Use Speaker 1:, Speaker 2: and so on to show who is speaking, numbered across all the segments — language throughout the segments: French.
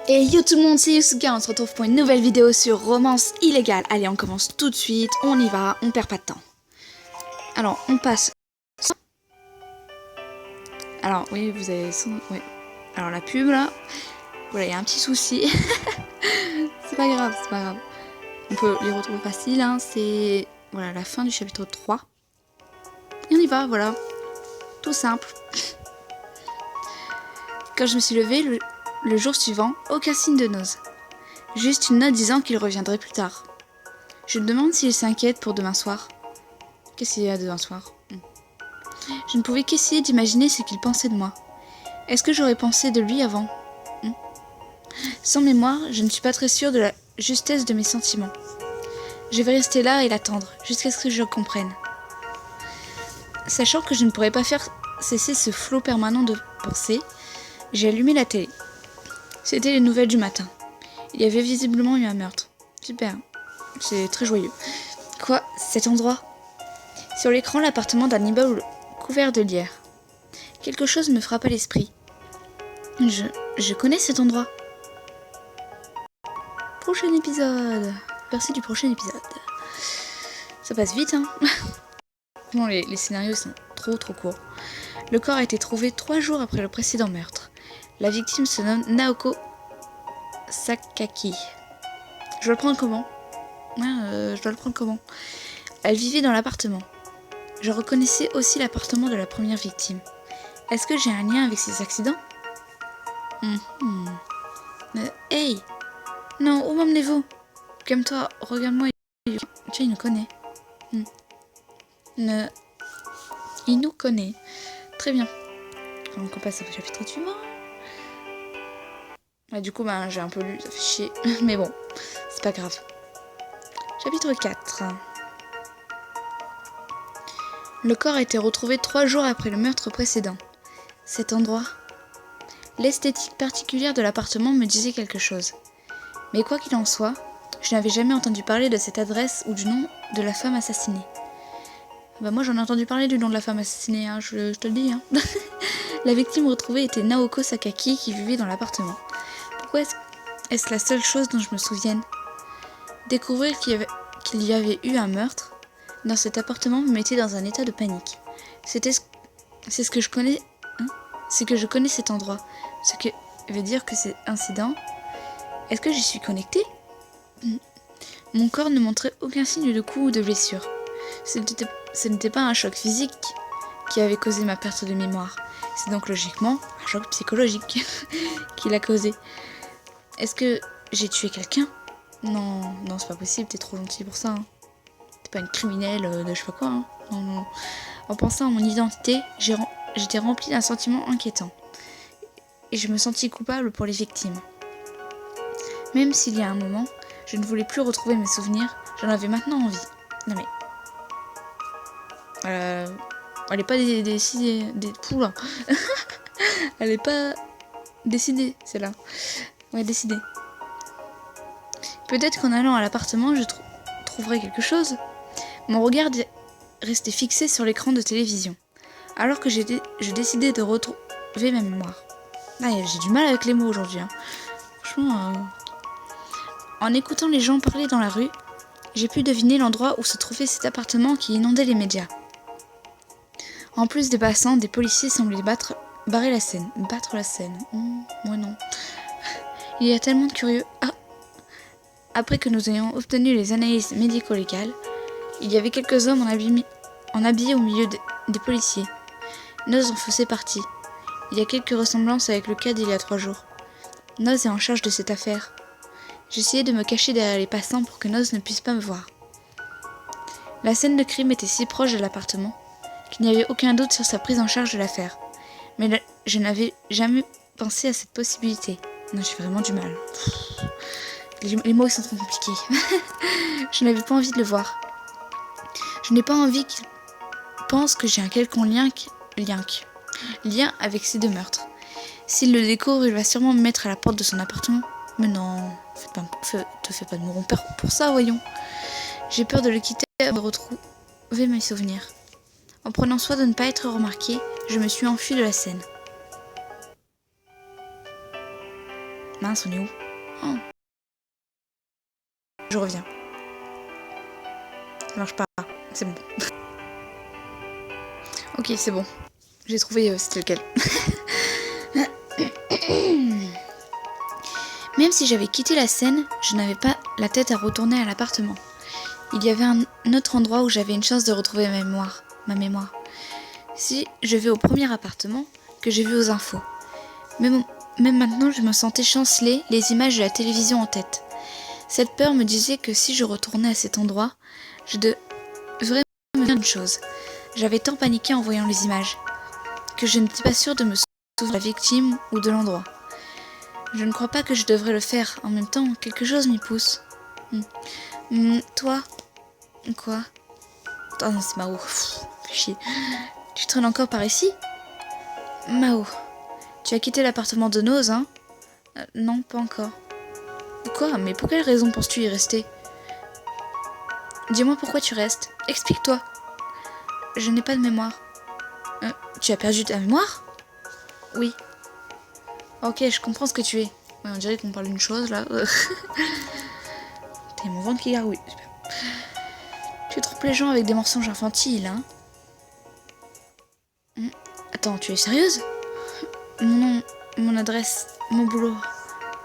Speaker 1: Et yo tout le monde, c'est Yusuka, on se retrouve pour une nouvelle vidéo sur Romance Illégale. Allez, on commence tout de suite, on y va, on perd pas de temps. Alors, on passe... Alors, oui, vous avez... Oui. Alors, la pub, là... Voilà, il y a un petit souci. C'est pas grave, c'est pas grave. On peut les retrouver facile, hein. C'est... Voilà, la fin du chapitre 3. Et on y va, voilà. Tout simple. Quand je me suis levée, le jour suivant, aucun signe de Noz. Juste une note disant qu'il reviendrait plus tard. Je me demande s'il s'inquiète pour demain soir. Qu'est-ce qu'il y a demain soir? Je ne pouvais qu'essayer d'imaginer ce qu'il pensait de moi. Est-ce que j'aurais pensé de lui avant? Sans mémoire, je ne suis pas très sûre de la justesse de mes sentiments. Je vais rester là et l'attendre, jusqu'à ce que je comprenne. Sachant que je ne pourrais pas faire cesser ce flot permanent de pensées, j'ai allumé la télé. C'était les nouvelles du matin. Il y avait visiblement eu un meurtre. Super, c'est très joyeux. Quoi, cet endroit? Sur l'écran, l'appartement d'un immeuble couvert de lierre. Quelque chose me frappe à l'esprit. Je connais cet endroit. Prochain épisode. Merci du prochain épisode. Ça passe vite, hein. Bon, les scénarios sont trop courts. Le corps a été trouvé 3 jours après le précédent meurtre. La victime se nomme Naoko Sakaki. Je dois le prendre comment? Elle vivait dans l'appartement. Je reconnaissais aussi l'appartement de la première victime. Est-ce que j'ai un lien avec ces accidents? Hey! Non, où m'emmenez-vous? Calme-toi, regarde-moi. Tiens, il nous connaît. Il nous connaît. Très bien. Donc on passe au chapitre suivant. Du coup, j'ai un peu lu, ça fait chier. Mais bon, c'est pas grave. Chapitre 4. Le corps a été retrouvé 3 jours après le meurtre précédent. Cet endroit. L'esthétique particulière de l'appartement me disait quelque chose. Mais quoi qu'il en soit, je n'avais jamais entendu parler de cette adresse ou du nom de la femme assassinée. Moi j'en ai entendu parler du nom de la femme assassinée, hein, je te le dis. Hein. La victime retrouvée était Naoko Sakaki qui vivait dans l'appartement. Pourquoi est-ce la seule chose dont je me souvienne? Découvrir qu'il y avait eu un meurtre dans cet appartement me mettait dans un état de panique. C'est ce que je connais, hein? C'est que je connais cet endroit. Ce que veut dire que cet incident... Est-ce que j'y suis connectée? Mon corps ne montrait aucun signe de coup ou de blessure. Ce n'était pas un choc physique qui avait causé ma perte de mémoire. C'est donc logiquement un choc psychologique qui l'a causé. Est-ce que j'ai tué quelqu'un? Non, c'est pas possible, t'es trop gentil pour ça. Hein. T'es pas une criminelle de je sais pas quoi. Hein. Non. En pensant à mon identité, j'étais remplie d'un sentiment inquiétant. Et je me sentis coupable pour les victimes. Même s'il y a un moment, je ne voulais plus retrouver mes souvenirs, j'en avais maintenant envie. Non mais... elle est pas décidée... Poula. Elle est pas décidée, celle-là. Ouais, décidée. Peut-être qu'en allant à l'appartement, je trouverai quelque chose. Mon regard restait fixé sur l'écran de télévision, alors que je décidais de retrouver ma mémoire. J'ai du mal avec les mots aujourd'hui. Hein. Franchement... En écoutant les gens parler dans la rue, j'ai pu deviner l'endroit où se trouvait cet appartement qui inondait les médias. En plus des passants, des policiers semblaient barrer la scène. Battre la scène. Moi non. Il y a tellement de curieux. Après que nous ayons obtenu les analyses médico-légales, il y avait quelques hommes en habillés au milieu des policiers. Noz en faisait partie. Il y a quelques ressemblances avec le cas d'il y a 3 jours. Noz est en charge de cette affaire. J'essayais de me cacher derrière les passants pour que Noz ne puisse pas me voir. La scène de crime était si proche de l'appartement qu'il n'y avait aucun doute sur sa prise en charge de l'affaire. Mais je n'avais jamais pensé à cette possibilité. Non, j'ai vraiment du mal. Les mots sont trop compliqués. Je n'avais pas envie de le voir. Je n'ai pas envie qu'il pense que j'ai un quelconque lien avec ces 2 meurtres. S'il le découvre, il va sûrement me mettre à la porte de son appartement. Mais non, te fais pas de mon père pour ça, voyons. J'ai peur de le quitter et de retrouver mes souvenirs. En prenant soin de ne pas être remarquée, je me suis enfuie de la scène. Mince, on est où? Oh. Je reviens. Ça marche pas. C'est bon. Ok, c'est bon. J'ai trouvé c'était lequel. Même si j'avais quitté la scène, je n'avais pas la tête à retourner à l'appartement. Il y avait un autre endroit où j'avais une chance de retrouver ma mémoire. Si je vais au premier appartement que j'ai vu aux infos. Même maintenant, je me sentais chanceler, les images de la télévision en tête. Cette peur me disait que si je retournais à cet endroit, je devrais me dire une chose. J'avais tant paniqué en voyant les images, que je n'étais pas sûre de me souvenir de la victime ou de l'endroit. Je ne crois pas que je devrais le faire. En même temps, quelque chose m'y pousse. Toi? Quoi? Oh non, c'est Mao. Fais chier. Tu traînes encore par ici? Mao, tu as quitté l'appartement de Noz, hein? Non, pas encore. Quoi? Mais pour quelle raison penses-tu y rester? Dis-moi pourquoi tu restes. Explique-toi. Je n'ai pas de mémoire. Tu as perdu ta mémoire? Oui. Ok, je comprends ce que tu es. Ouais, on dirait qu'on parle d'une chose, là. T'as mon ventre qui gargouille. Tu trompes les gens avec des mensonges infantiles, hein? Attends, tu es sérieuse? Mon nom, mon adresse, mon boulot.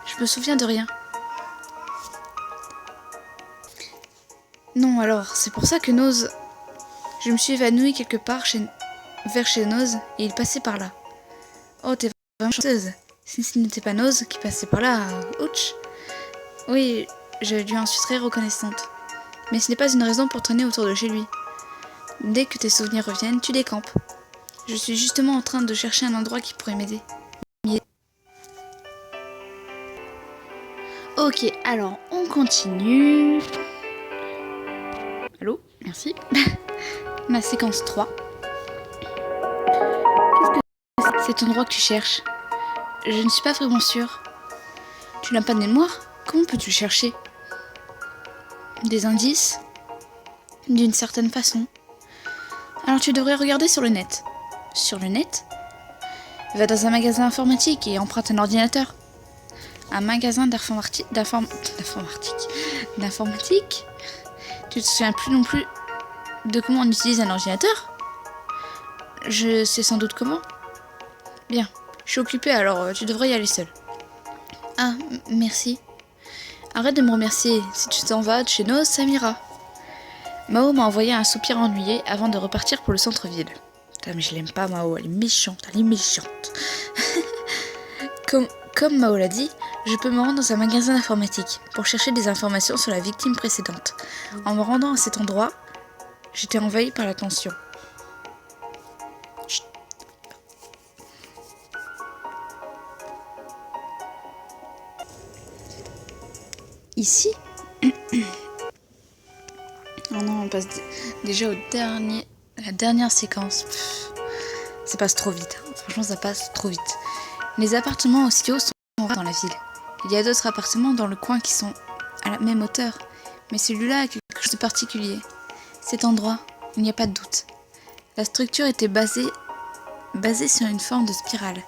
Speaker 1: Je me souviens de rien. Non, alors, c'est pour ça que Noz... Je me suis évanouie quelque part vers chez Noz et il passait par là. Oh, t'es vraiment chanceuse. Si ce n'était pas Noz qui passait par là, ouch. Oui, je lui en suis très reconnaissante. Mais ce n'est pas une raison pour traîner autour de chez lui. Dès que tes souvenirs reviennent, tu décampes. Je suis justement en train de chercher un endroit qui pourrait m'aider. Ok, alors on continue. Allô? Merci. Ma séquence 3. Qu'est-ce que c'est cet endroit que tu cherches? Je ne suis pas vraiment sûre. Tu n'as pas de mémoire? Comment peux-tu le chercher? Des indices? D'une certaine façon. Alors tu devrais regarder sur le net. Sur le net? Va dans un magasin informatique et emprunte un ordinateur. Un magasin d'informatique? Tu te souviens plus non plus de comment on utilise un ordinateur? Je sais sans doute comment. Bien, je suis occupée alors tu devrais y aller seule. Ah, merci. Arrête de me remercier, si tu t'en vas de chez nous, ça m'ira. Mao m'a envoyé un soupir ennuyé avant de repartir pour le centre-ville. Putain, mais je l'aime pas Mao, elle est méchante, Comme Mao l'a dit, je peux me rendre dans un magasin d'informatique pour chercher des informations sur la victime précédente. En me rendant à cet endroit, j'étais envahie par la tension. Chut. Ici? Oh non, on passe déjà la dernière séquence. Ça passe trop vite. Franchement, ça passe trop vite. Les appartements aussi hauts sont rares dans la ville. Il y a d'autres appartements dans le coin qui sont à la même hauteur. Mais celui-là a quelque chose de particulier. Cet endroit, il n'y a pas de doute. La structure était basée sur une forme de spirale.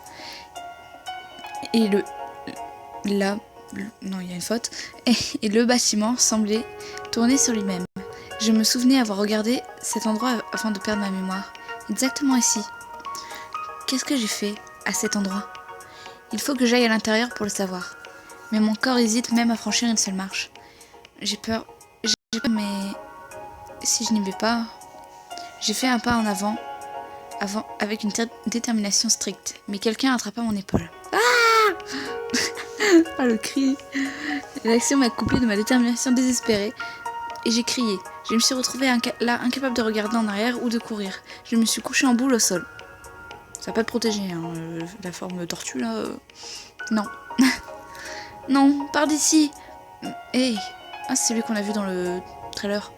Speaker 1: Et non, il y a une faute. Et le bâtiment semblait tourner sur lui-même. Je me souvenais avoir regardé cet endroit avant de perdre ma mémoire. Exactement ici. Qu'est-ce que j'ai fait à cet endroit? Il faut que j'aille à l'intérieur pour le savoir. Mais mon corps hésite même à franchir une seule marche. J'ai peur, mais si je n'y vais pas... J'ai fait un pas en avant avec une détermination stricte. Mais quelqu'un attrapa mon épaule. Ah! Ah, le cri. L'action m'a coupé de ma détermination désespérée. Et j'ai crié. Je me suis retrouvée là, incapable de regarder en arrière ou de courir. Je me suis couchée en boule au sol. Ça va pas te protéger, hein, la forme tortue, là. Non. Non, pars d'ici. Hey. Ah, c'est celui qu'on a vu dans le trailer.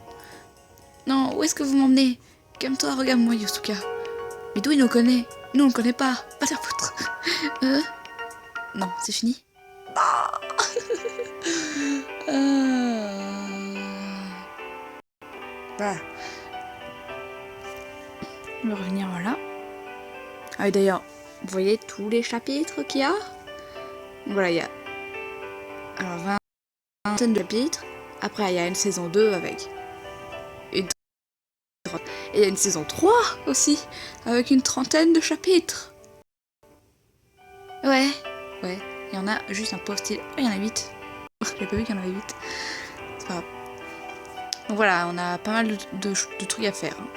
Speaker 1: Non, où est-ce que vous m'emmenez? Calme-toi, regarde-moi, Yosuka. Mais d'où il nous connaît? Nous, on le connaît pas. Pas faire foutre. Non, c'est fini. Voilà. On va revenir là. Ah, et d'ailleurs, vous voyez tous les chapitres qu'il y a? Voilà, il y a Alors, 20 de chapitres. Après, il y a une saison 2 avec une trentaine. Et il y a une saison 3 aussi, avec une trentaine de chapitres. Ouais, il y en a juste un pauvre style. Oh, il y en a 8. J'avais pas vu qu'il y en avait 8. C'est pas grave. Donc voilà, on a pas mal de trucs à faire. Hein.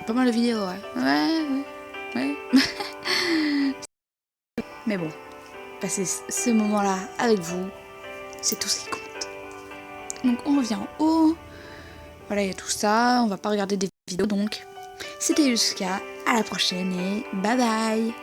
Speaker 1: Pas mal de vidéos, ouais. Mais bon, passer ce moment-là avec vous, c'est tout ce qui compte. Donc on revient en haut. Voilà, il y a tout ça. On va pas regarder des vidéos donc. C'était Yuska. À la prochaine et bye bye.